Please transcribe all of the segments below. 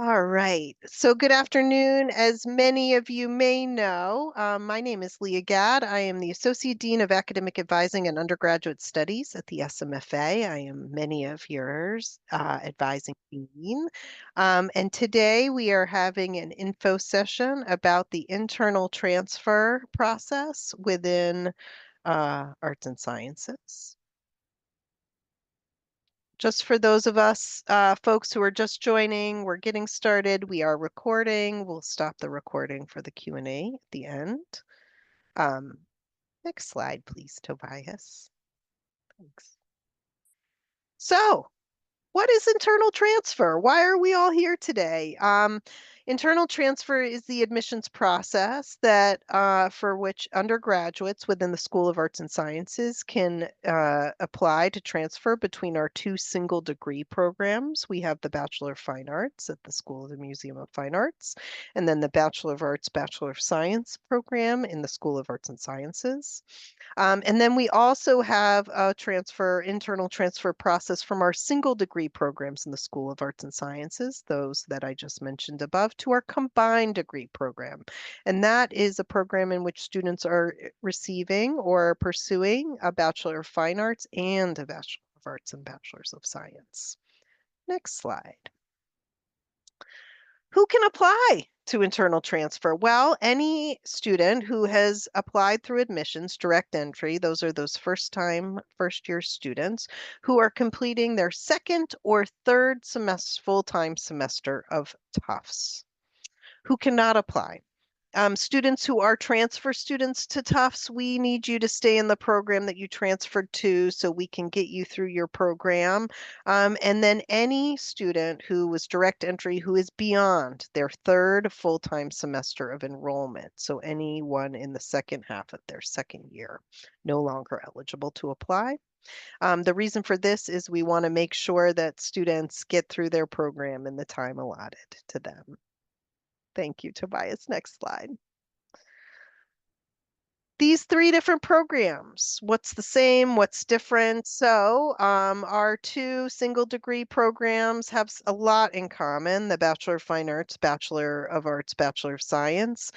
All right. So good afternoon. As many of you may know, my name is Leah Gadd. I am the Associate Dean of Academic Advising and Undergraduate Studies at the SMFA. I am many of yours advising dean. And today we are having an info session about the internal transfer process within arts and sciences. Just for those of us folks who are just joining, we're getting started. We are recording. We'll stop the recording for the Q&A at the end. Um, Next slide, please, Tobias. Thanks. So, what is internal transfer? Why are we all here today? Internal transfer is the admissions process that for which undergraduates within the School of Arts and Sciences can apply to transfer between our two single degree programs. We have the Bachelor of Fine Arts at the School of the Museum of Fine Arts, and then the Bachelor of Arts, Bachelor of Science program in the School of Arts and Sciences. And then we also have a internal transfer process from our single degree programs in the School of Arts and Sciences, those that I just mentioned above, to our combined degree program. And that is a program in which students are receiving or pursuing a Bachelor of Fine Arts and a Bachelor of Arts and Bachelors of Science. Next slide. Who can apply to internal transfer? Well, any student who has applied through admissions, direct entry, those are those first year students who are completing their second or third semester, full-time semester of Tufts, who cannot apply. Students who are transfer students to Tufts, we need you to stay in the program that you transferred to so we can get you through your program. And then any student who was direct entry who is beyond their third full-time semester of enrollment, so anyone in the second half of their second year, no longer eligible to apply. The reason for this is we want to make sure that students get through their program in the time allotted to them. Thank you, Tobias. Next slide. These three different programs, what's the same, what's different? So our two single degree programs have a lot in common. The Bachelor of Fine Arts, Bachelor of Arts, Bachelor of Science.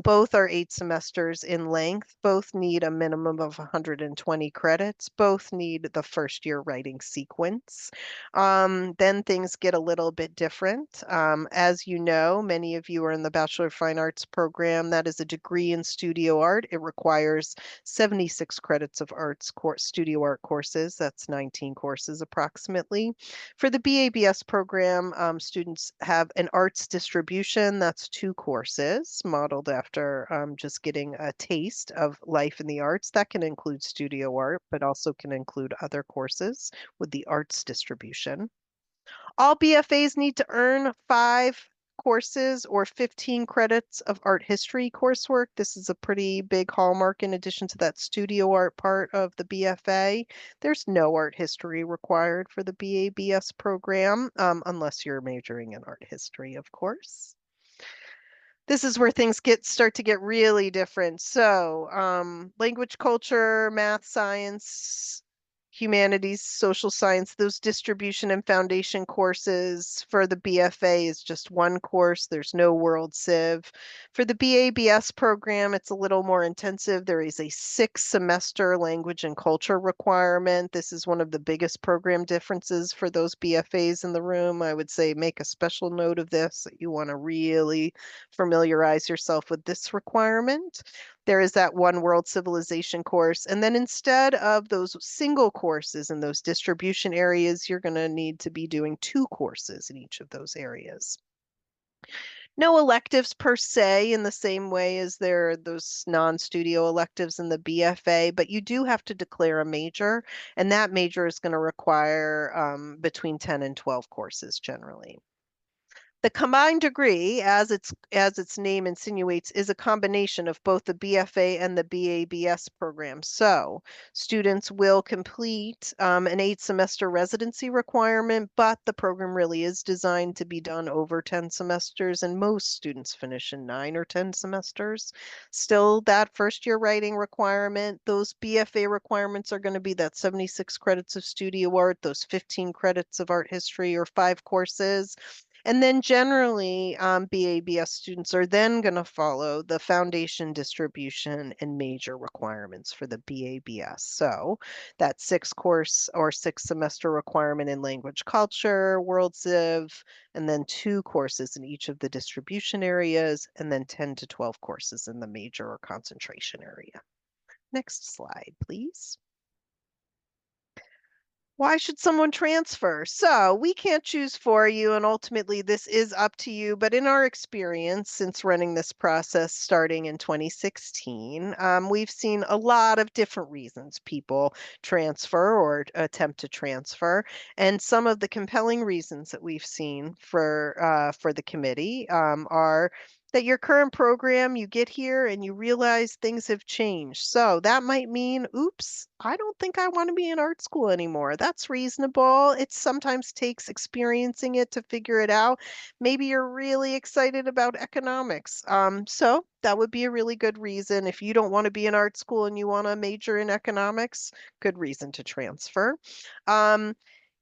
Both are 8 semesters in length. Both need a minimum of 120 credits. Both need the first year writing sequence. Then things get a little bit different. As you know, many of you are in the Bachelor of Fine Arts program. That is a degree in studio art. It requires 76 credits of studio art courses. That's 19 courses approximately. For the BABS program, students have an arts distribution. That's 2 courses modeled after just getting a taste of life in the arts. That can include studio art, but also can include other courses with the arts distribution. All BFAs need to earn 5 courses or 15 credits of art history coursework. This is a pretty big hallmark in addition to that studio art part of the BFA. There's no art history required for the BABS program, unless you're majoring in art history, of course. This is where things start to get really different. So language, culture, math, science, humanities, social science, those distribution and foundation courses for the BFA is just 1 course. There's no World Civ. For the BABS program, it's a little more intensive. There is a 6-semester language and culture requirement. This is one of the biggest program differences for those BFAs in the room. I would say make a special note of this, that you want to really familiarize yourself with this requirement. There is that One World Civilization course. And then instead of those single courses in those distribution areas, you're going to need to be doing 2 courses in each of those areas. No electives per se in the same way as there are those non-studio electives in the BFA, but you do have to declare a major, and that major is going to require between 10 and 12 courses generally. The combined degree, as its name insinuates, is a combination of both the BFA and the BABS program. So students will complete an 8-semester residency requirement, but the program really is designed to be done over 10 semesters, and most students finish in 9 or 10 semesters. Still, that first year writing requirement, those BFA requirements are going to be that 76 credits of studio art, those 15 credits of art history or 5 courses. And then generally, BABS students are then going to follow the foundation distribution and major requirements for the BABS. So that 6 course or 6 semester requirement in language culture, world civ, and then 2 courses in each of the distribution areas, and then 10 to 12 courses in the major or concentration area. Next slide, please. Why should someone transfer? So we can't choose for you, and ultimately this is up to you. But in our experience, since running this process starting in 2016, we've seen a lot of different reasons people transfer or attempt to transfer. And some of the compelling reasons that we've seen for the committee are that your current program, you get here and you realize things have changed. So that might mean, oops, I don't think I want to be in art school anymore. That's reasonable. It sometimes takes experiencing it to figure it out. Maybe you're really excited about economics. So that would be a really good reason. If you don't want to be in art school and you want to major in economics, good reason to transfer. Um,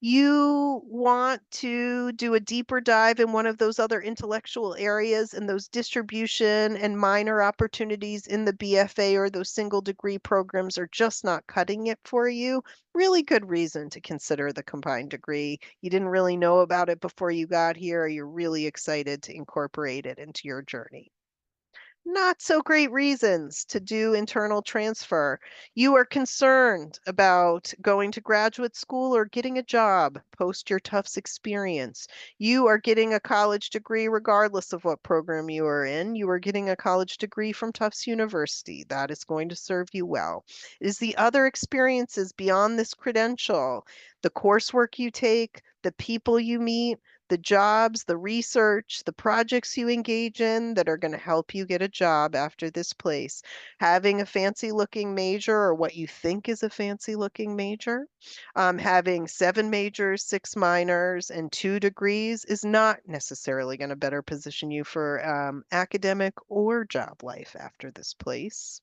you want to do a deeper dive in one of those other intellectual areas and those distribution and minor opportunities in the BFA or those single degree programs are just not cutting it for you, really good reason to consider the combined degree. You didn't really know about it before you got here, or you're really excited to incorporate it into your journey. Not so great reasons to do internal transfer. You are concerned about going to graduate school or getting a job post your Tufts experience. You are getting a college degree regardless of what program you are in. You are getting a college degree from Tufts University. That is going to serve you well. It is the other experiences beyond this credential, the coursework you take, the people you meet, the jobs, the research, the projects you engage in that are going to help you get a job after this place. Having a fancy looking major or what you think is a fancy looking major, having 7 majors, 6 minors, and 2 degrees is not necessarily going to better position you for academic or job life after this place.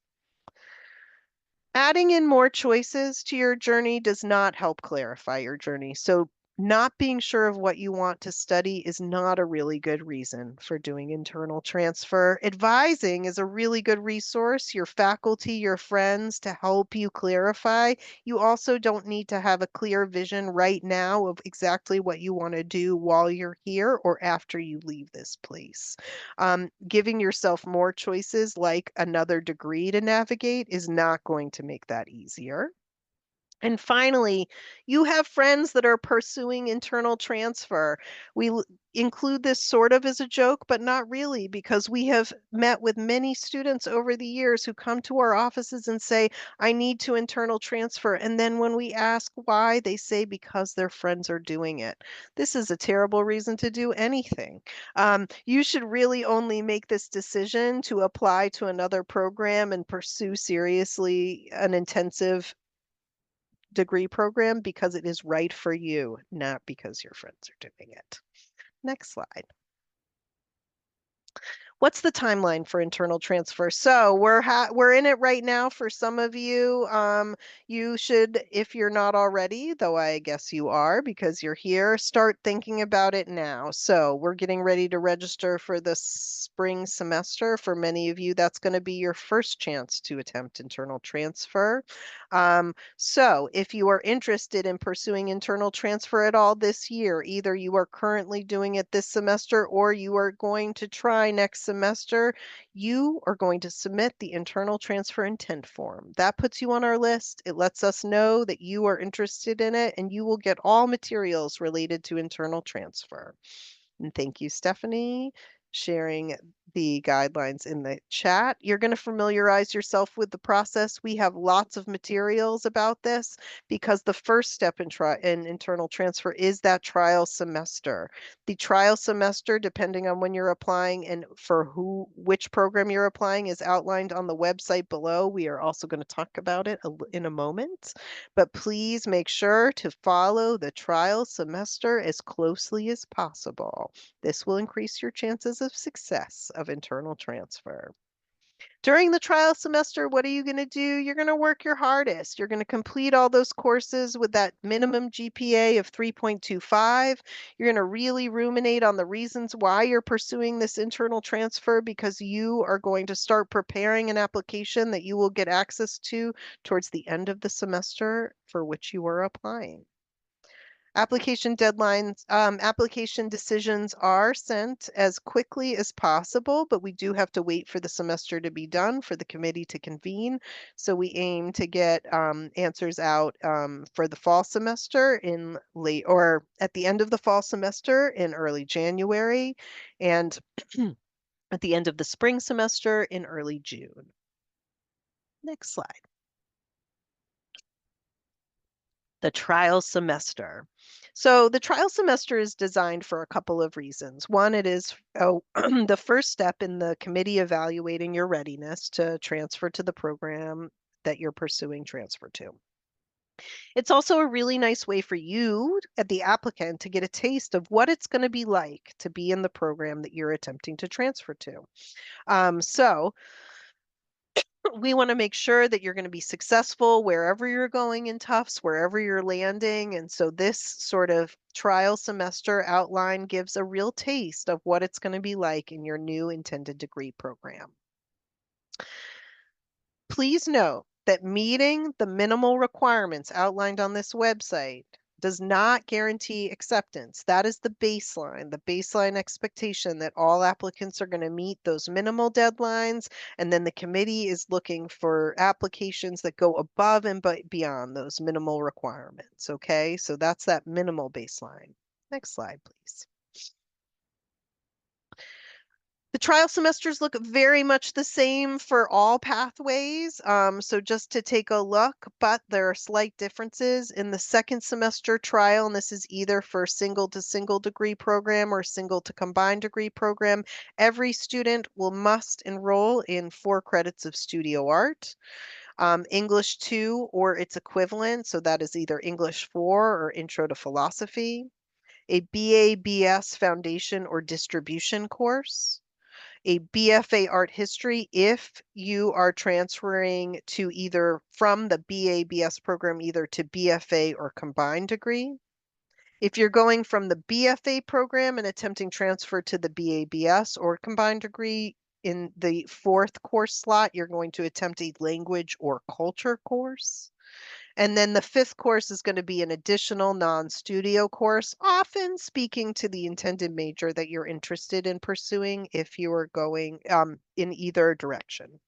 Adding in more choices to your journey does not help clarify your journey. So, not being sure of what you want to study is not a really good reason for doing internal transfer. Advising is a really good resource, your faculty, your friends to help you clarify. You also don't need to have a clear vision right now of exactly what you want to do while you're here or after you leave this place. Giving yourself more choices like another degree to navigate is not going to make that easier. And finally, you have friends that are pursuing internal transfer. Include this sort of as a joke, but not really, because we have met with many students over the years who come to our offices and say, I need to internal transfer. And then when we ask why, they say because their friends are doing it. This is a terrible reason to do anything. You should really only make this decision to apply to another program and pursue seriously an intensive degree program because it is right for you, not because your friends are doing it. Next slide. What's the timeline for internal transfer? So we're in it right now for some of you. You should, if you're not already, though I guess you are because you're here, start thinking about it now. So we're getting ready to register for the spring semester. For many of you, that's going to be your first chance to attempt internal transfer. So if you are interested in pursuing internal transfer at all this year, either you are currently doing it this semester or you are going to try next semester, you are going to submit the internal transfer intent form. That puts you on our list. It lets us know that you are interested in it and you will get all materials related to internal transfer. And thank you, Stephanie, sharing the guidelines in the chat. You're going to familiarize yourself with the process. We have lots of materials about this because the first step in internal transfer is that trial semester. The trial semester, depending on when you're applying and for which program you're applying, is outlined on the website below. We are also going to talk about it in a moment, but please make sure to follow the trial semester as closely as possible. This will increase your chances of success of internal transfer. During the trial semester, what are you going to do? You're going to work your hardest. You're going to complete all those courses with that minimum GPA of 3.25. You're going to really ruminate on the reasons why you're pursuing this internal transfer because you are going to start preparing an application that you will get access to towards the end of the semester for which you are applying. Application deadlines, application decisions are sent as quickly as possible, but we do have to wait for the semester to be done for the committee to convene. So we aim to get answers out for the fall semester in late or at the end of the fall semester in early January and at the end of the spring semester in early June. Next slide. The trial semester. So the trial semester is designed for a couple of reasons. One, it is the first step in the committee evaluating your readiness to transfer to the program that you're pursuing transfer to. It's also a really nice way for you, the applicant, to get a taste of what it's going to be like to be in the program that you're attempting to transfer to. So we want to make sure that you're going to be successful wherever you're going in Tufts, wherever you're landing. And so this sort of trial semester outline gives a real taste of what it's going to be like in your new intended degree program. Please note that meeting the minimal requirements outlined on this website does not guarantee acceptance. That is the baseline expectation that all applicants are going to meet those minimal deadlines. And then the committee is looking for applications that go above and beyond those minimal requirements. Okay, so that's that minimal baseline. Next slide, please. The trial semesters look very much the same for all pathways. So just to take a look, but there are slight differences in the second semester trial, and this is either for single to single degree program or single to combined degree program. Every student must enroll in 4 credits of studio art, English 2 or its equivalent. So that is either English 4 or Intro to Philosophy, a BA/BS Foundation or Distribution course, a BFA Art History if you are transferring to either from the BA/BS program either to BFA or combined degree. If you're going from the BFA program and attempting transfer to the BA/BS or combined degree, in the 4th course slot, you're going to attempt a language or culture course. And then the 5th course is going to be an additional non-studio course, often speaking to the intended major that you're interested in pursuing if you are going in either direction.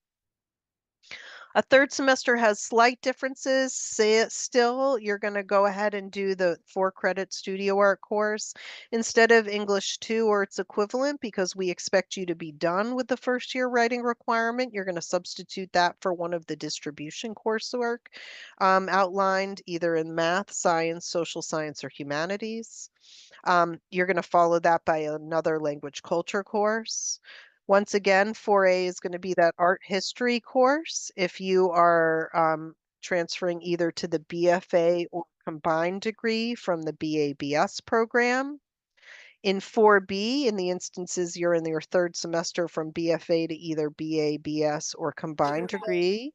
A 3rd semester has slight differences. Still, you're going to go ahead and do the 4-credit studio art course instead of English 2 or its equivalent because we expect you to be done with the first year writing requirement. You're going to substitute that for one of the distribution coursework outlined either in math, science, social science, or humanities. You're going to follow that by another language culture course. Once again, 4A is going to be that art history course if you are transferring either to the BFA or combined degree from the BA/BS program. In 4B, in the instances you're in your 3rd semester from BFA to either BA/BS or combined degree,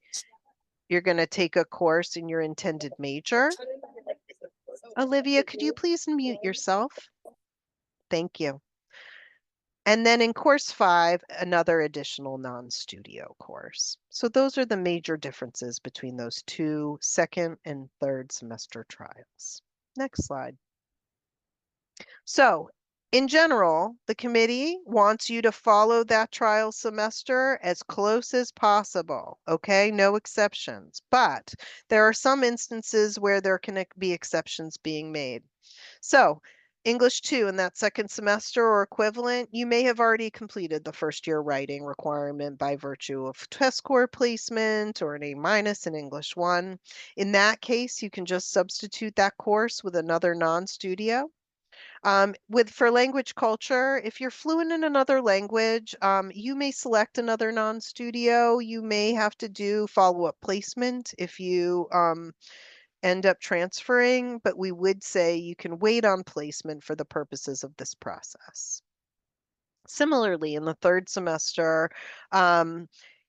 you're going to take a course in your intended major. Olivia, could you please mute yourself? Thank you. And then in course 5, another additional non-studio course. So those are the major differences between those 2 second and 3rd semester trials. Next slide. So in general, the committee wants you to follow that trial semester as close as possible, okay? No exceptions. But there are some instances where there can be exceptions being made. So English 2 in that 2nd semester or equivalent, you may have already completed the first year writing requirement by virtue of test score placement or an A- in English 1. In that case, you can just substitute that course with another non-studio. For language culture, if you're fluent in another language, you may select another non-studio. You may have to do follow-up placement if you end up transferring, but we would say you can wait on placement for the purposes of this process. Similarly, in the 3rd semester,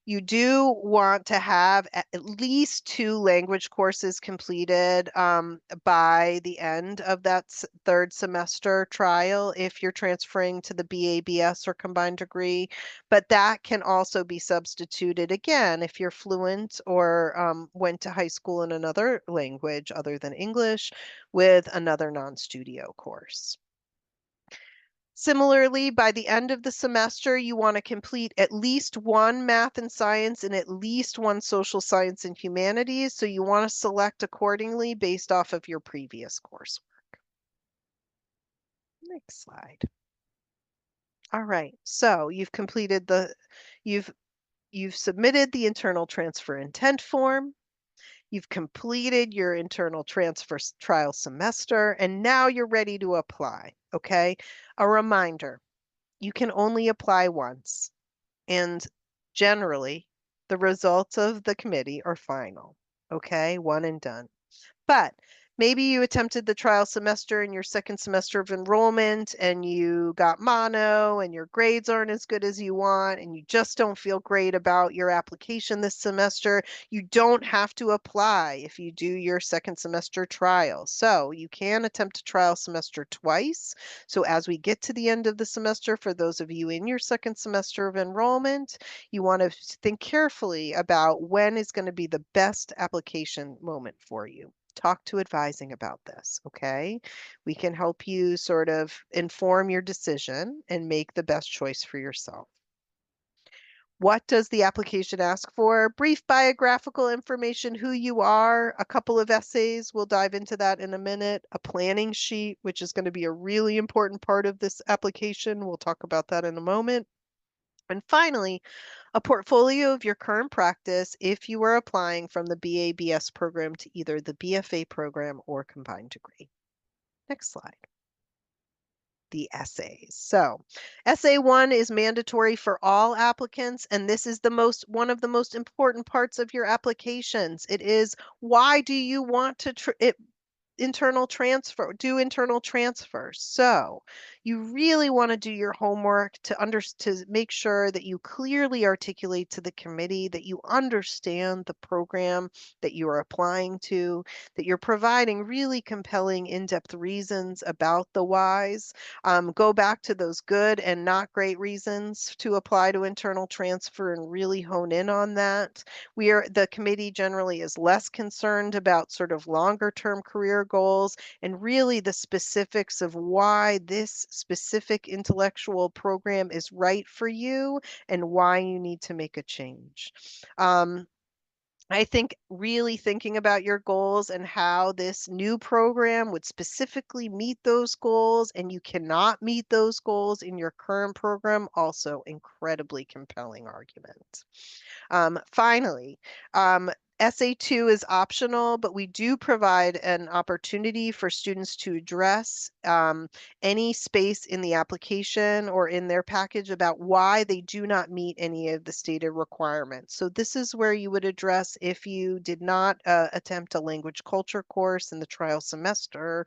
You do want to have at least 2 language courses completed by the end of that third semester trial if you're transferring to the BA/BS or combined degree. But that can also be substituted again if you're fluent or went to high school in another language other than English with another non-studio course. Similarly, by the end of the semester, you want to complete at least 1 math and science and at least 1 social science and humanities. So you want to select accordingly based off of your previous coursework. Next slide. All right, so you've you've submitted the internal transfer intent form. You've completed your internal transfer trial semester, and now you're ready to apply. Okay. A reminder, you can only apply once. And generally, the results of the committee are final. Okay, one and done. But maybe you attempted the trial semester in your second semester of enrollment and you got mono and your grades aren't as good as you want and you just don't feel great about your application this semester. You don't have to apply if you do your second semester trial. So you can attempt a trial semester twice. So as we get to the end of the semester, for those of you in your second semester of enrollment, you want to think carefully about when is going to be the best application moment for you. Talk to advising about this, okay? We can help you sort of inform your decision and make the best choice for yourself. What does the application ask for? Brief biographical information, who you are, a couple of essays. We'll dive into that in a minute. A planning sheet, which is going to be a really important part of this application. We'll talk about that in a moment. And finally, a portfolio of your current practice if you are applying from the BA/BS program to either the BFA program or combined degree. Next slide. The essays. So, essay 1 is mandatory for all applicants, and this is one of the most important parts of your applications. It is, why do you want to do internal transfer. So you really want to do your homework to make sure that you clearly articulate to the committee that you understand the program that you are applying to, that you're providing really compelling in-depth reasons about the whys. Go back to those good and not great reasons to apply to internal transfer and really hone in on that. The committee generally is less concerned about sort of longer term career goals and really the specifics of why this specific intellectual program is right for you and why you need to make a change. I think really thinking about your goals and how this new program would specifically meet those goals, and you cannot meet those goals in your current program, also incredibly compelling argument. Finally, Essay 2 is optional, but we do provide an opportunity for students to address any space in the application or in their package about why they do not meet any of the stated requirements. So this is where you would address if you did not attempt a language culture course in the trial semester,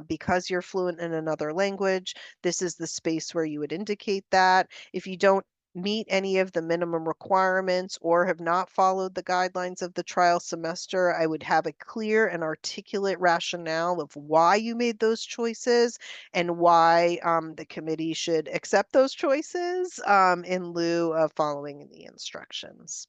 because you're fluent in another language, this is the space where you would indicate that. If you don't meet any of the minimum requirements or have not followed the guidelines of the trial semester, I would have a clear and articulate rationale of why you made those choices and why the committee should accept those choices in lieu of following the instructions.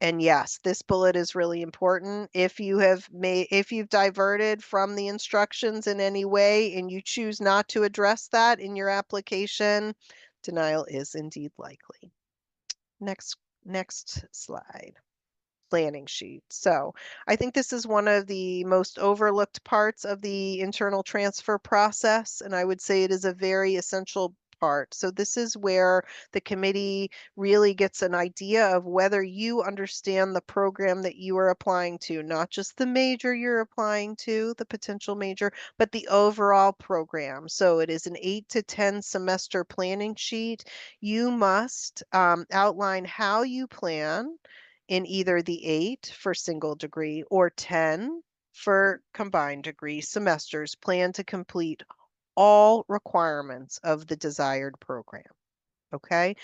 And yes, this bullet is really important. If you've diverted from the instructions in any way and you choose not to address that in your application, denial is indeed likely. Next slide. Planning sheet. So I think this is one of the most overlooked parts of the internal transfer process, and I would say it is a very essential part. So this is where the committee really gets an idea of whether you understand the program that you are applying to, not just the major you're applying to, the potential major, but the overall program. So it is an 8 to 10 semester planning sheet. You must outline how you plan in either the 8 for single degree or 10 for combined degree semesters plan to complete all requirements of the desired program. okay?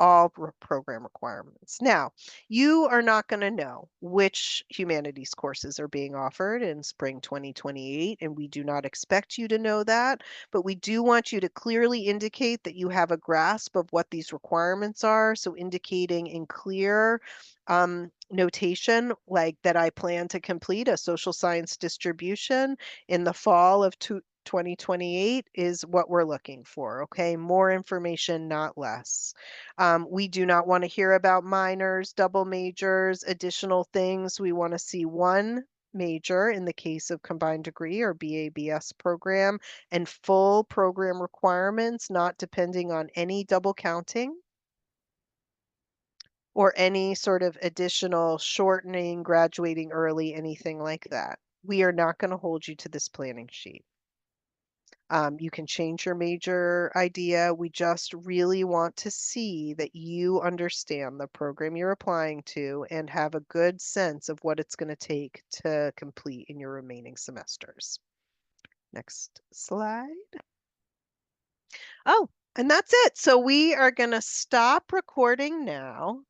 All program requirements. Now, you are not going to know which humanities courses are being offered in spring 2028, and we do not expect you to know that, but we do want you to clearly indicate that you have a grasp of what these requirements are. So indicating in clear notation, like that I plan to complete a social science distribution in the fall of 2028 is what we're looking for, okay? More information, not less. We do not want to hear about minors, double majors, additional things. We want to see one major in the case of combined degree or BABS program and full program requirements, not depending on any double counting or any sort of additional shortening, graduating early, anything like that. We are not going to hold you to this planning sheet. You can change your major idea. We just really want to see that you understand the program you're applying to and have a good sense of what it's going to take to complete in your remaining semesters. Next slide. Oh, and that's it. So we are going to stop recording now.